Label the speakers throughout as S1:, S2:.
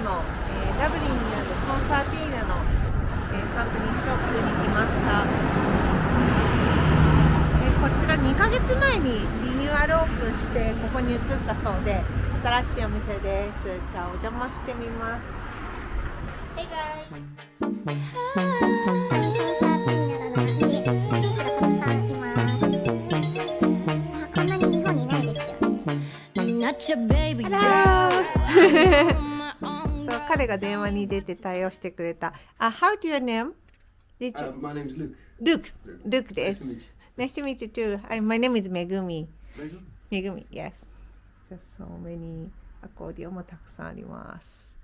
S1: の、ダブリンにあるコンサーティーナの、カンパニーショップに来ました。こちら2ヶ月前にリニューアルオープンしてここに移ったそうで、新しいお店です。じゃあお邪魔してみます。Hey guys!Hello! そう、彼が電話に出て対応してくれた。How's your name?
S2: My name is Luke.
S1: Luke です。Nice to meet you too. My name is Megumi. Megumi, yes. So many アコーディオンもたくさんあります。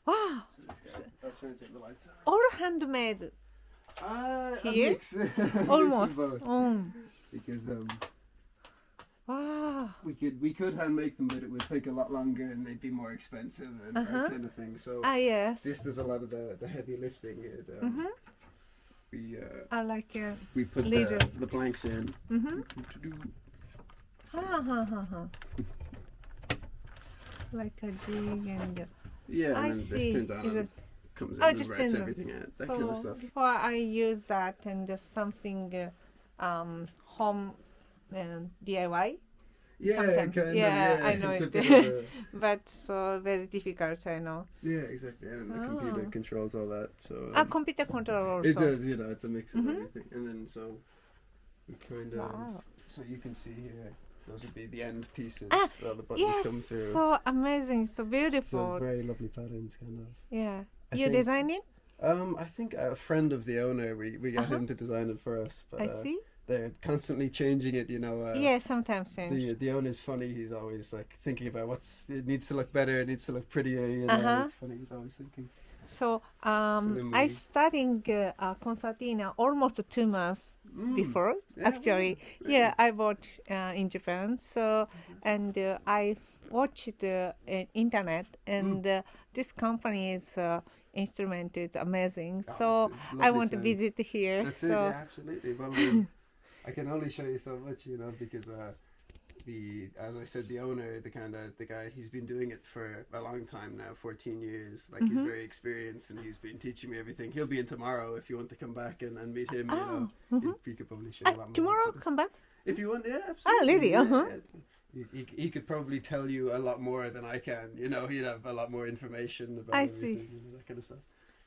S1: Wow! All handmade. Here? Almost.
S2: Because
S1: wow.
S2: we could hand make them, but it would take a lot longer and they'd be more expensive and that kind of thing. So
S1: yes.
S2: this does a lot of the heavy lifting.
S1: I like
S2: we put the blanks in.
S1: Like a jig and
S2: yeah, and
S1: I
S2: then
S1: see.
S2: this turns on and comes in and
S1: just
S2: writes
S1: in
S2: everything out. That
S1: so
S2: kind of stuff.
S1: before I use that and just something home DIY.
S2: Yeah,
S1: sometimes.
S2: kind of,
S1: yeah, I know
S2: it's
S1: it. But so very difficult, I know.
S2: Yeah, exactly. And the computer controls all that. So
S1: computer control also.
S2: It does, you know, it's a mix of everything. And then so we kind of so you can see here. Those would be the end pieces. Where the buttons come through.
S1: So amazing, so beautiful.
S2: So very lovely patterns, kind of.
S1: Yeah, you design it?
S2: I think a friend of the owner, we got him to design it for us. But,
S1: I see.
S2: They're constantly changing it, you know.
S1: Yeah, sometimes change.
S2: The owner's funny. He's always like thinking about it needs to look better, it needs to look prettier. You know, it's funny. He's always thinking.
S1: So I studying concertina almost 2 months before. Actually, I bought in Japan. So and I watched the internet, and this company's instrument is amazing. So I want to visit here.
S2: That's
S1: so.
S2: it. Yeah, absolutely. Well, I can only show you so much, you know, because as I said, the owner, the guy, he's been doing it for a long time now, 14 years. Like he's very experienced, and he's been teaching me everything. He'll be in tomorrow if you want to come back and meet him. You know, he could probably show you a lot more.
S1: Tomorrow, come back.
S2: If you want, yeah, absolutely.
S1: Really?
S2: He could probably tell you a lot more than I can. You know, he'd have a lot more information about everything, you know, that kind of stuff.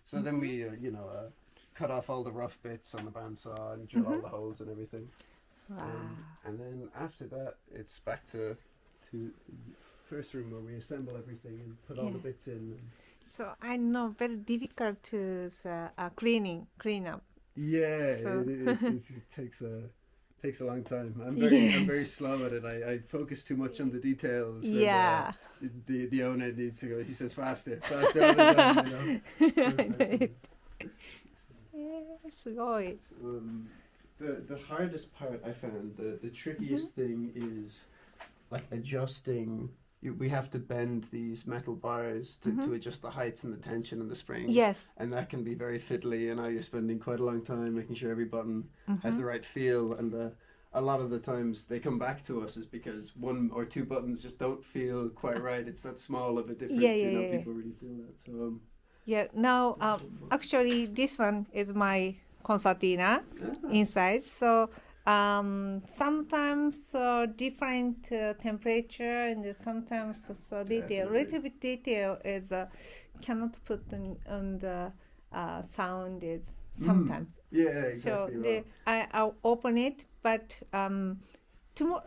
S2: So then we, cut off all the rough bits on the bandsaw and drill all the holes and everything.
S1: Wow.
S2: And then after that, it's back to the first room where we assemble everything and put all the bits in.
S1: So I know very difficult to clean up.
S2: Yeah, so. it takes a long time. I'm very slow at it. I focus too much on the details.
S1: Yeah.
S2: And, the owner needs to go. He says faster all the time. You know. The hardest part I found, the trickiest thing is like adjusting. We have to bend these metal bars to adjust the heights and the tension and the springs.
S1: Yes.
S2: And that can be very fiddly. You know, you're spending quite a long time making sure every button has the right feel. And a lot of the times they come back to us is because 1 or 2 buttons just don't feel quite right. It's that small of a difference. People really feel that. So.
S1: Now actually this one is my concertina inside. So sometimes different temperature and sometimes detail. Little bit detail is cannot put on the sound is sometimes.
S2: Yeah, exactly.
S1: So I'll open it, but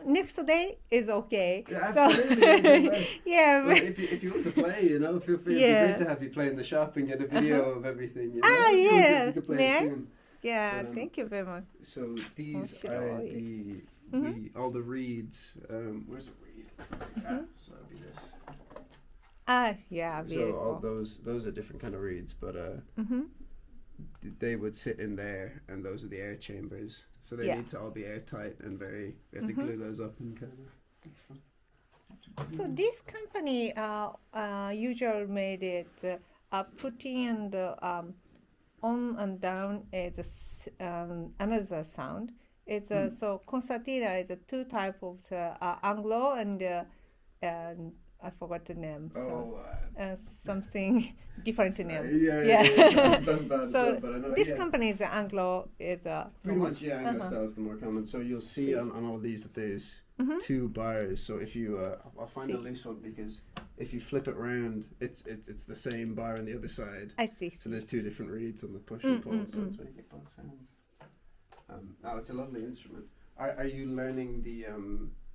S1: next day is okay.
S2: Yeah, absolutely.
S1: Yeah.
S2: Well, if you want to play, you know, feel free. It'd be great to have you play in the shop and get a video of everything. You know?
S1: Yeah.
S2: You play it soon.
S1: Yeah, thank you very much.
S2: So these are all the reeds. Where's the reed? So that'd be this.
S1: Yeah.
S2: So all those are different kind of reeds, but they would sit in there, and those are the air chambers. So they need to all be airtight and we have to glue those up and kind of. That's fun.
S1: So this company usually made it putting and on and down is another sound. It's so concertina is two type of Anglo and I forgot the name. So, something different name.
S2: Yeah.
S1: So this company is Anglo is
S2: pretty much Anglo style is the more common. So you'll see on all these that there's two bars. So if you I'll find a loose one because if you flip it around, it's the same bar on the other side.
S1: I see.
S2: So there's two different reeds on the push and pull. So that's how you get both sounds. It's a lovely instrument. Are you learning the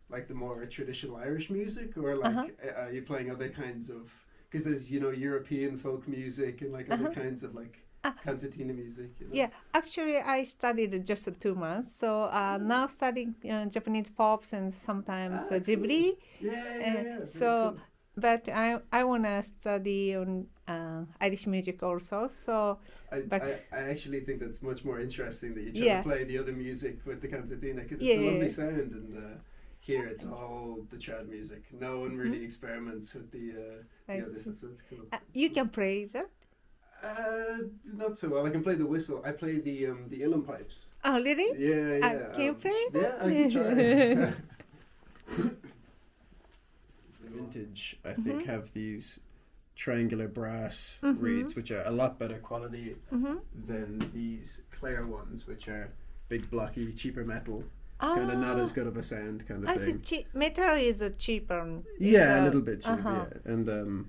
S2: like the more traditional Irish music, or like are you playing other kinds of? Because there's European folk music and like other kinds of like concertina music.
S1: Yeah, actually I studied just 2 months, so now studying Japanese pops and sometimes Ghibli.
S2: Yeah.
S1: So,
S2: cool.
S1: but I wanna study on Irish music also. So,
S2: I actually think that's much more interesting that you try to play the other music with the concertina because it's a lovely sound and. Here it's all the trad music. No one really experiments with the other stuff. So that's cool.
S1: You can play that?
S2: Not so well. I can play the whistle. I play the uilleann pipes.
S1: Oh, really?
S2: Yeah.
S1: Can you play that?
S2: Yeah, I can try. Vintage, I think, have these triangular brass reeds, which are a lot better quality than these Clare ones, which are big, blocky, cheaper metal. Kind of not as good of a sound, kind of thing.
S1: Metal is cheaper.
S2: Yeah, a little bit cheaper. Yeah.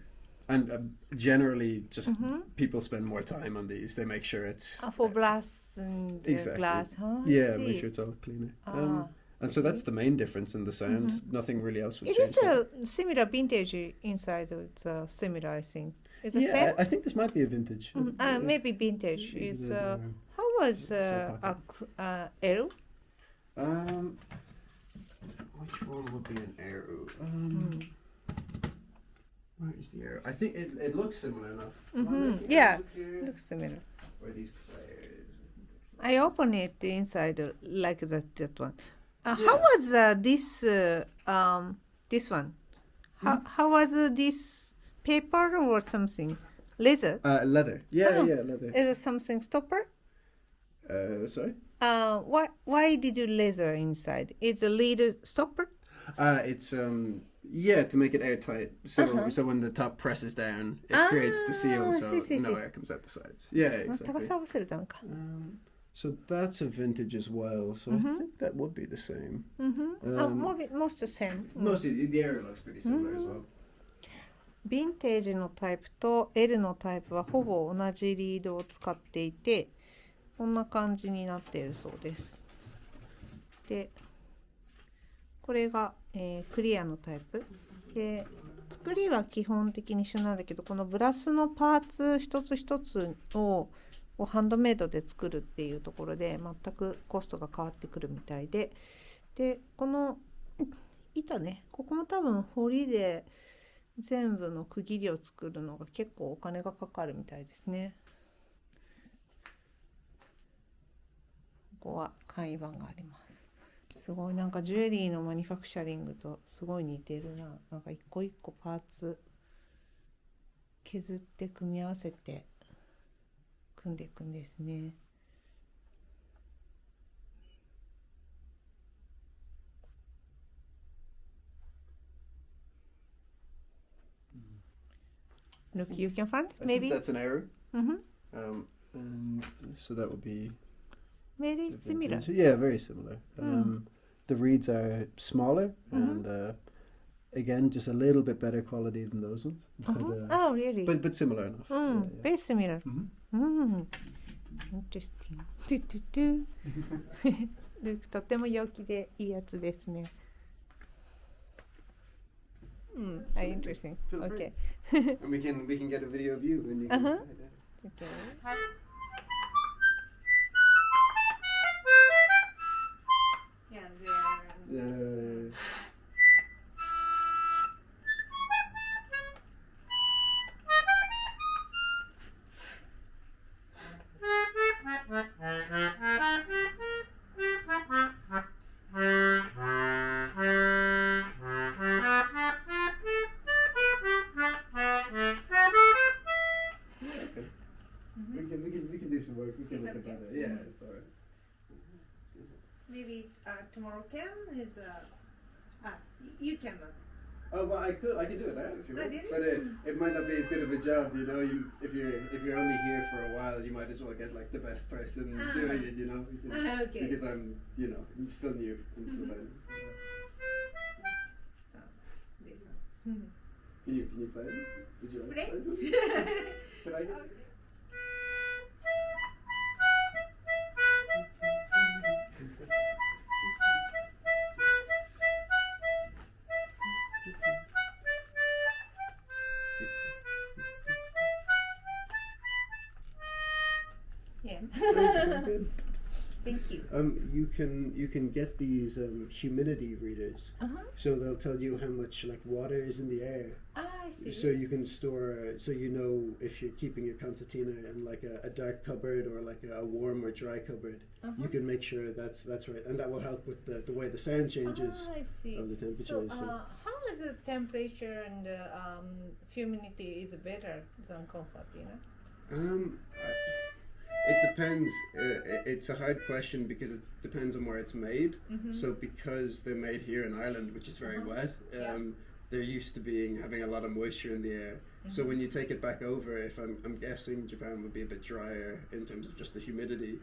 S2: And generally, just people spend more time on these. They make sure it's
S1: for brass and glass.
S2: Make sure it's all cleaner. And so that's the main difference in the sound. Nothing really else would change.
S1: It is a similar vintage inside. It's similar, I think. Is it same?
S2: I think this might be a vintage.
S1: Maybe vintage. Is how was L?
S2: Which one would be an arrow? Where is the arrow? I think it looks similar enough.
S1: Yeah, it looks similar.
S2: Where these players?
S1: I open it inside like that one. How was this one? How was this paper or something? Leather?
S2: Leather. Yeah, leather.
S1: Is it something stopper?
S2: Sorry?
S1: Why did you leather inside? Is a lid stopper?
S2: It's to make it airtight. So so when the top presses down, it creates the seal, so no air comes out the sides. Yeah, exactly. So that's a vintage as well. So I think that would be the same.
S1: Most the same.
S2: Mostly the area looks pretty similar as well.
S1: ヴィンテージのタイプと L のタイプはほぼ同じリードを使っていて、こんな感じになっているそうです。で、これが、クリアのタイプで、作りは基本的に一緒なんだけど、このブラスのパーツ一つ一つをハンドメイドで作るっていうところで全くコストが変わってくるみたいで、でこの板ね、ここも多分彫りで全部の区切りを作るのが結構お金がかかるみたいですね。ここは簡易版があります。すごいなんかジュエリーのマニファクチャリングとすごい似てるな。なんか一個一個パーツ削って組み合わせて組んでいくんですね。Look, you can find maybe.
S2: That's an arrow. And so that would be
S1: very similar.
S2: Yeah, very similar. The reeds are smaller and again just a little bit better quality than those ones. But,
S1: oh, really?
S2: But similar enough.
S1: Very similar. Interesting. とても陽気でいいやつですね。Interesting. Okay.
S2: And we can get a video of you and you can.
S1: Okay.
S2: forget about it. Yeah, it's alright.
S1: Maybe tomorrow can is you cannot.
S2: Oh, well, I could do it now if you want.
S1: Really?
S2: But it might not be as good of a job, you know. If you're only here for a while, you might as well get like the best person doing it, you know.
S1: Okay.
S2: Because I'm still new and still learning.
S1: So this one.
S2: Can you play it? Would you like to play some? Could I get?
S1: Yeah.
S2: Good.
S1: Thank you.
S2: You can get these humidity readers, so they'll tell you how much like water is in the air.
S1: I see.
S2: So you can store, so you know if you're keeping your concertina in like a dark cupboard or like a warm or dry cupboard. You can make sure that's right, and that will help with the way the sound changes
S1: I see.
S2: of the temperature.
S1: So, how is the temperature and humidity is better than concertina?
S2: It depends. It's a hard question because it depends on where it's made. So because they're made here in Ireland, which is very wet, they're used to having a lot of moisture in the air. So when you take it back over, if I'm guessing Japan would be a bit drier in terms of just the humidity,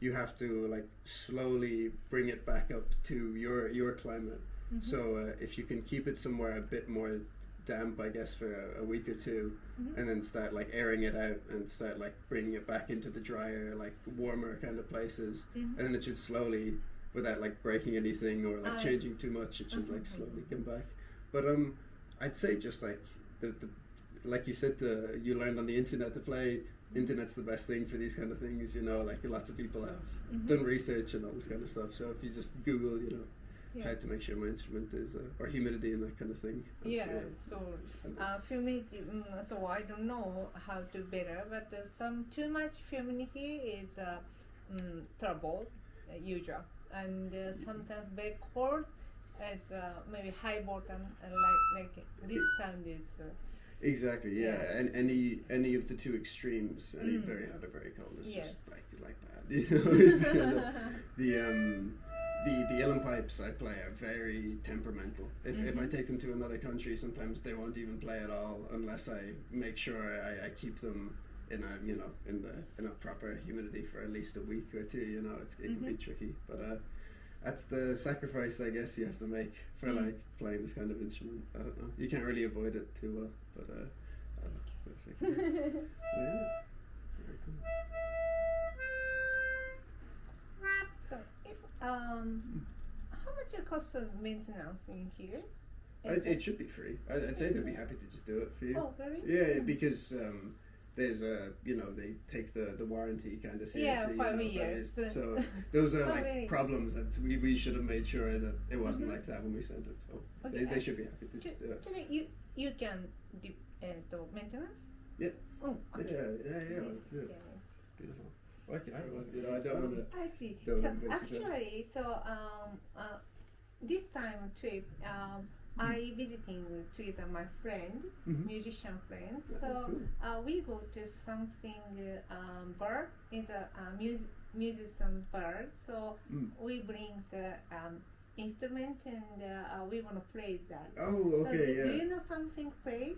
S2: you have to like slowly bring it back up to your climate. So if you can keep it somewhere a bit more damp, I guess, for a week or two, and then start like airing it out and start like bringing it back into the drier, like warmer kind of places, and then it should slowly, without like breaking anything or like changing too much, it should like slowly come back. But I'd say just like the like you said, you learned on the internet to play. Internet's the best thing for these kind of things, you know. Like lots of people have done research and all this kind of stuff. So if you just Google, you know, how to make sure my instrument is or humidity and that kind of thing.
S1: So humidity. So I don't know how to better, but some too much humidity is trouble, usual, and sometimes very cold. It's maybe high bottom, like this sound is.
S2: Exactly, yeah. And any of the two extremes, any very hot or very cold, is just like that. You know, it's kind of, the uilleann pipes I play are very temperamental. If I take them to another country, sometimes they won't even play at all unless I make sure I keep them in a proper humidity for at least a week or two. You know, it can be tricky, but that's the sacrifice I guess you have to make for like playing this kind of instrument. I don't know. You can't really avoid it too well, but I don't know. Yeah. Very cool.
S1: So if how much it costs maintenance in here?
S2: It should be free. I'd say they'd be happy to just do it for you.
S1: Oh, really?
S2: Yeah, because there's they take the warranty kind of seriously.
S1: Yeah, 5 years.
S2: So those are like problems that we should have made sure that it wasn't like that when we sent it. So they should be happy to just do it.
S1: You can do maintenance?
S2: Yeah.
S1: Oh, okay.
S2: Yeah. It's beautiful. Okay, I don't want to.
S1: I see.
S2: Don't
S1: So
S2: want to
S1: actually, this time trip, I visiting together my friend, musician friend. So we go to something bar. It's a musician bar. So we bring the instrument and we want to play that.
S2: Oh, okay,
S1: so
S2: yeah.
S1: Do you know something place?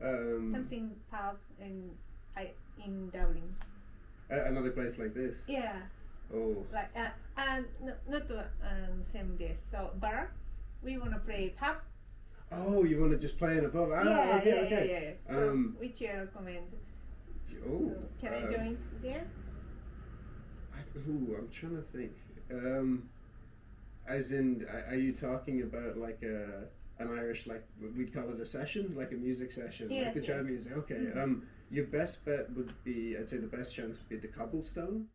S1: Something pub in Dublin.
S2: Another place like this.
S1: Yeah.
S2: Oh.
S1: Like not same day. So bar. We want to play pub.
S2: Oh, you want to just play in a pub? Okay.
S1: Yeah. So which you recommend?
S2: Oh.
S1: So can I join there?
S2: I'm trying to think. As in, are you talking about like an Irish, like we'd call it a session, like a music session, like the jazz music? Okay. Your best bet would be, I'd say the best chance would be the Cobblestone.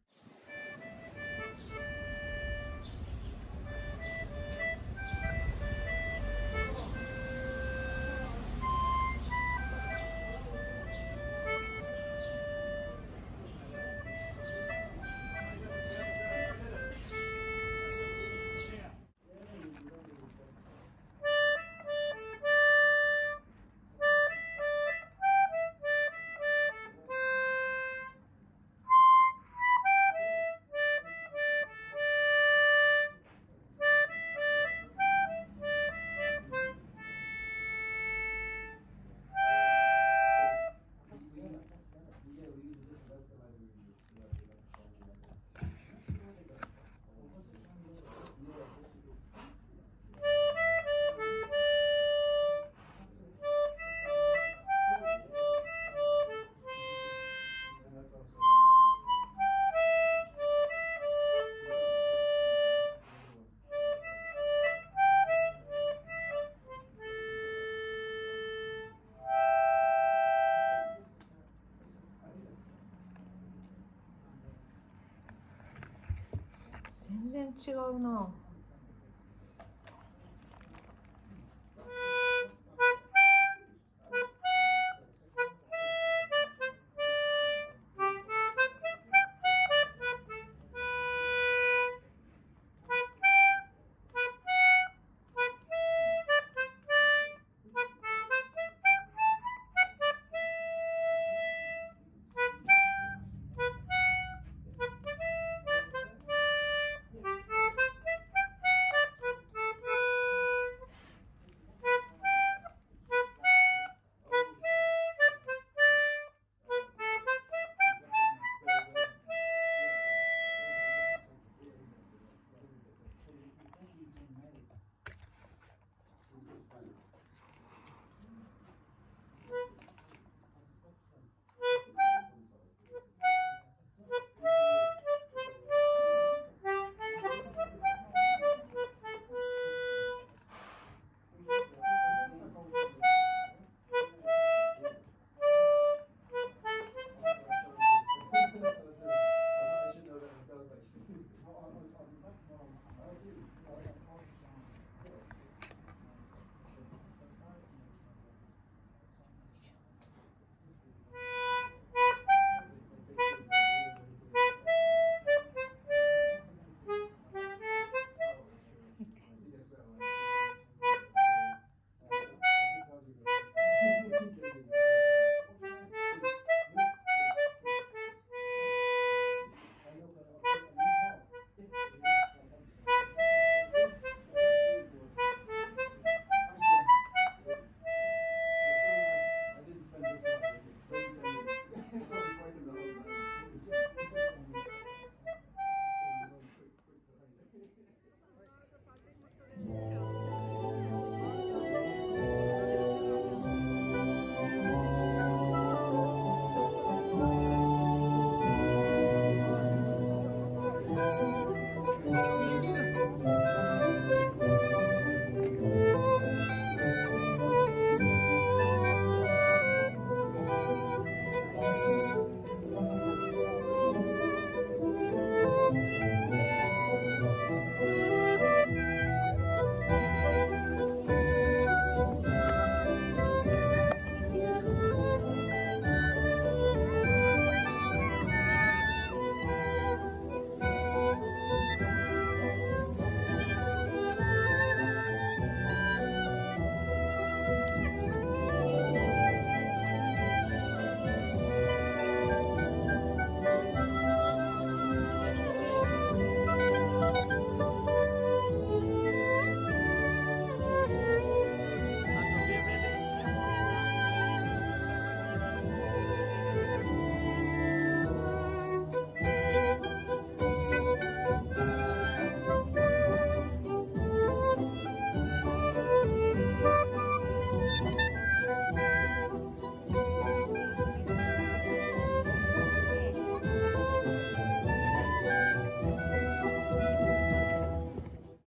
S1: 全然違うな。